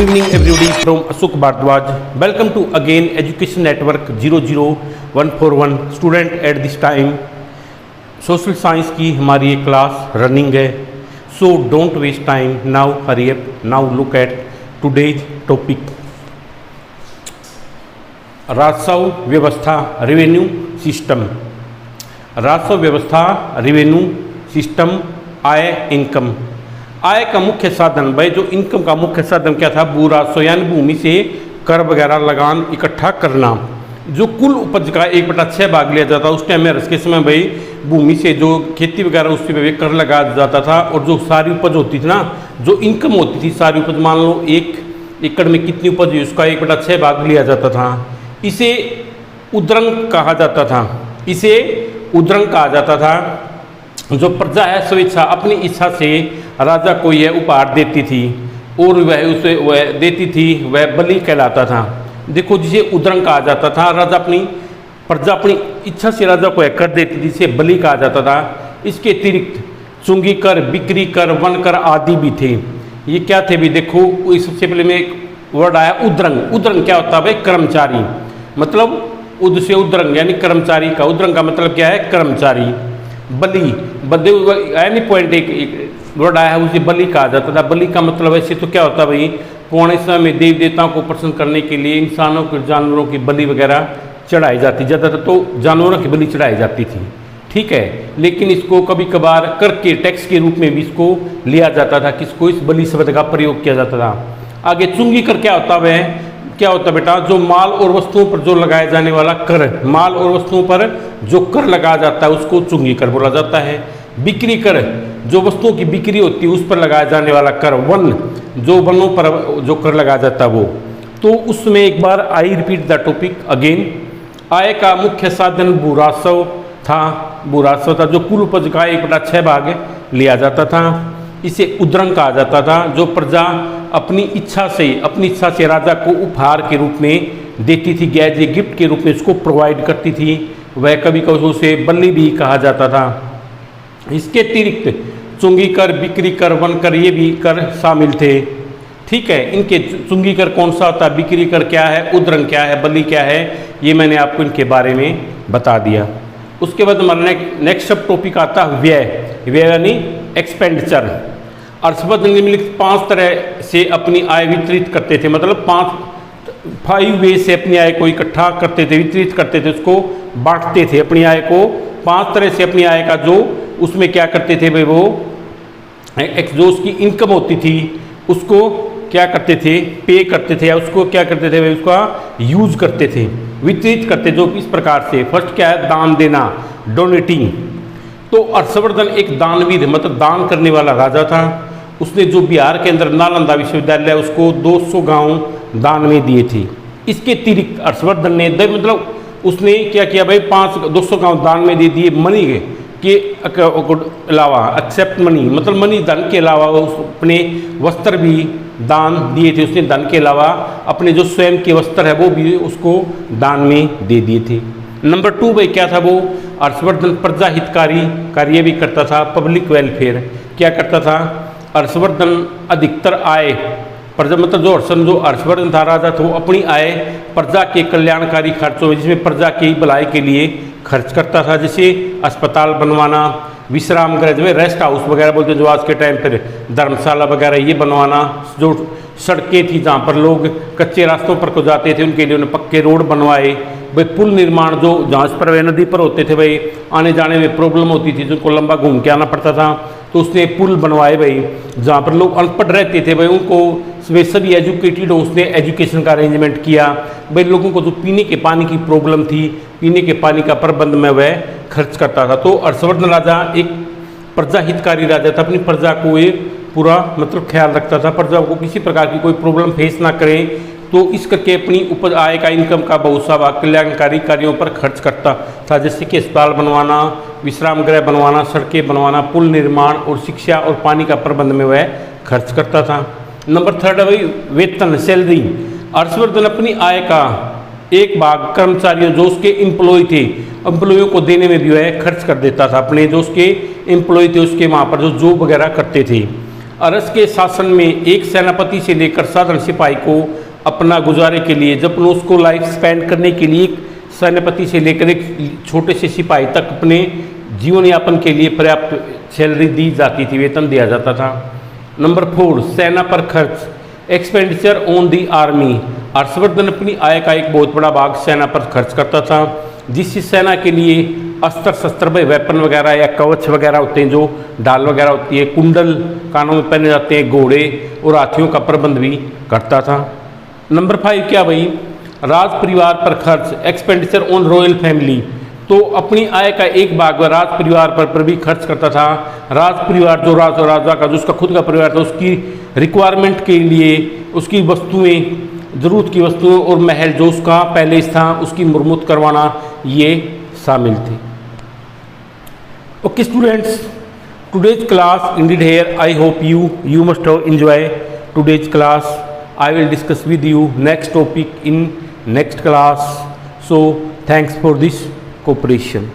evening everybody from Ashok Bhardwaj. Welcome to again Education Network 00141 student at this time. Social science की हमारी एक class running है. So don't waste time, now hurry up, now look at today's topic. राजस्व व्यवस्था revenue system. राजस्व व्यवस्था revenue system. आय income. आय का मुख्य साधन भाई, जो इनकम का मुख्य साधन क्या था? भू राजस्व यानी भूमि से कर वगैरह लगान इकट्ठा करना. जो कुल उपज का 1/6 भाग लिया जाता उस टाइम में रस के समय भाई भूमि से जो खेती वगैरह उस पर कर लगा जाता था. और जो सारी उपज होती थी ना, जो इनकम होती थी सारी उपज, मान लो 1 एकड़ में कितनी उपज हुई उसका 1/6 भाग लिया जाता था. इसे उद्रंग कहा जाता था. इसे उद्रंग कहा जाता था. जो प्रजा है स्वेच्छा अपनी इच्छा से राजा को यह उपहार देती थी और वह उसे वह देती थी, वह बलि कहलाता था. देखो, जिसे उद्रंग कहा जाता था. राजा अपनी प्रजा अपनी इच्छा से राजा को कर देती थी, इसे बलि कहा जाता था. इसके अतिरिक्त चुंगी कर, बिक्री कर, वन कर आदि भी थे. ये क्या थे भी? देखो, सबसे पहले में एक वर्ड आया उद्रंग. उद्रंग क्या होता है भाई? कर्मचारी. मतलब उद से उद्रंग यानी कर्मचारी का. उद्रंग का मतलब क्या है? कर्मचारी. बलि, बदे यानी पॉइंट एक वर्ड आया है, उसे बलि कहा जाता था. बलि का मतलब ऐसे तो क्या होता है भाई? पुराने समय में देवी देवताओं को प्रसन्न करने के लिए इंसानों के जानवरों की बलि वगैरह चढ़ाई जाती. ज़्यादातर तो जानवरों की बलि चढ़ाई जाती थी, ठीक है. लेकिन इसको कभी कभार कर के टैक्स के रूप में भी इसको लिया जाता था, किसको? इस बलि शब्द का प्रयोग किया जाता था. आगे चुंगी कर क्या होता है? क्या होता है बेटा? जो माल और वस्तुओं पर जो लगाया जाने वाला कर, माल और वस्तुओं पर जो कर लगाया जाता है उसको चुंगी कर बोला जाता है. बिक्री कर, जो वस्तुओं की बिक्री होती है उस पर लगाया जाने वाला कर. वन, जो वनों पर जो कर लगाया जाता है वो. तो उसमें एक बार I repeat the topic again. आय का मुख्य साधन भू राजस्व था. भू राजस्व था जो कुल उपज का 1/6 भाग लिया जाता था. इसे उद्रंग कहा जाता था. जो प्रजा अपनी इच्छा से राजा को उपहार के रूप में देती थी, गैज गिफ्ट के रूप में उसको प्रोवाइड करती थी, वह कभी कभी उसे बलि भी कहा जाता था. इसके अतिरिक्त चुंगी कर, बिक्री कर, वन कर, ये भी कर शामिल थे, ठीक है. इनके चुंगी कर कौन सा होता है, बिक्री कर क्या है, उद्रंग क्या है, बलि क्या है, ये मैंने आपको इनके बारे में बता दिया. उसके बाद हमारा नेक्स्ट सब टॉपिक आता है व्यय. व्यय यानी एक्सपेंडिचर. अर्थशास्त्र निम्नलिखित 5 तरह से अपनी आय वितरित करते थे. मतलब 5 वे से अपनी आय को इकट्ठा करते थे, वितरित करते थे, उसको बांटते थे. अपनी आय को 5 तरह से अपनी आय का जो उसमें क्या करते थे भाई, वो जो उसकी इनकम होती थी उसको क्या करते थे? पे करते थे, या उसको क्या करते थे भाई? उसका यूज करते थे, वितरित करते. जो इस प्रकार से फर्स्ट क्या है? दान देना, डोनेटिंग. तो हर्षवर्धन एक दानवीर मतलब दान करने वाला राजा था. उसने जो बिहार के अंदर नालंदा विश्वविद्यालय उसको 200 गांव दान में दिए थे. इसके अतिरिक्त हर्षवर्धन ने मतलब उसने क्या किया भाई? 200 गांव दान में दे दिए. मनी के अलावा, एक्सेप्ट मनी मतलब मनी धन के अलावा उस अपने वस्त्र भी दान दिए थे. उसने धन के अलावा अपने जो स्वयं के वस्त्र है वो भी उसको दान में दे दिए थे. नंबर 2 भाई क्या था वो? हर्षवर्धन प्रजा हितकारी कार्य भी करता था. पब्लिक वेलफेयर क्या करता था? हर्षवर्धन अधिकतर आय प्रजा मतलब जो हर्षवर्धन था राजा था, वो अपनी आय प्रजा के कल्याणकारी खर्चों में, जिसमें प्रजा की भलाई के लिए खर्च करता था. जैसे अस्पताल बनवाना, विश्राम गृह जो रेस्ट हाउस वगैरह बोलते हैं, जो आज के टाइम पर धर्मशाला वगैरह ये बनवाना. जो सड़कें थी जहाँ पर लोग कच्चे रास्तों पर को जाते थे उनके लिए उन्हें पक्के रोड बनवाए. भाई पुल निर्माण, जो जहाँ पर वे नदी पर होते थे भाई, आने जाने में प्रॉब्लम होती थी, जिनको लंबा घूम के आना पड़ता था, तो उसने पुल बनवाए भाई. जहाँ पर लोग अनपढ़ रहते थे भाई उनको वे सभी एजुकेटेड हो, उसने एजुकेशन का अरेंजमेंट किया. भाई लोगों को जो पीने के पानी की प्रॉब्लम थी, पीने के पानी का प्रबंध में वह खर्च करता था. तो हर्षवर्धन राजा एक प्रजा हितकारी राजा था. अपनी प्रजा को ये पूरा मतलब ख्याल रखता था, प्रजा को किसी प्रकार की कोई प्रॉब्लम फेस ना करें. तो इस करके अपनी उपज आय का इनकम का बहुत सा भाग कल्याणकारी कार्यों पर खर्च करता था. जैसे कि अस्पताल बनवाना, विश्राम गृह बनवाना, सड़कें बनवाना, पुल निर्माण और शिक्षा और पानी का प्रबंध में वह खर्च करता था. नंबर 3 है भाई वेतन, सैलरी. हर्षवर्धन अपनी आय का एक भाग कर्मचारियों जो उसके एम्प्लॉय थे, एम्प्लॉयों को देने में भी वह खर्च कर देता था. अपने जो उसके एम्प्लॉय थे उसके वहाँ पर जो जॉब वगैरह करते थे. अरस के शासन में एक सेनापति से लेकर साधारण सिपाही को अपना गुजारे के लिए, जब उसको लाइफ स्पेंड करने के लिए एक सेनापति से लेकर एक छोटे से सिपाही तक अपने जीवन यापन के लिए पर्याप्त सैलरी दी जाती थी, वेतन दिया जाता था। नंबर 4, सेना पर खर्च, expenditure on the army. Harshvardhan अपनी आय का एक बहुत बड़ा भाग सेना पर खर्च करता था, जिससे सेना के लिए अस्त्र शस्त्र में वेपन वगैरह या कवच वगैरह होते हैं, जो ढाल वगैरह होती है, कुंडल कानों में पहने जाते हैं, घोड़े और हाथियों का प्रबंध भी करता था। नंबर 5 क्या भाई, राज परिवार पर खर्च, एक्सपेंडिचर ऑन रॉयल फैमिली। तो अपनी आय का एक भाग वह राज परिवार पर भी खर्च करता था। राज परिवार जो राजा का जो उसका खुद का परिवार था, उसकी रिक्वायरमेंट के लिए उसकी वस्तुएं, ज़रूरत की वस्तुएं और महल जो उसका पैलेस था उसकी मुरम्मत करवाना, ये शामिल थे। Okay students, today's class ended here. I hope you must have enjoyed today's class. I will discuss with you next topic in next class. So thanks for this cooperation.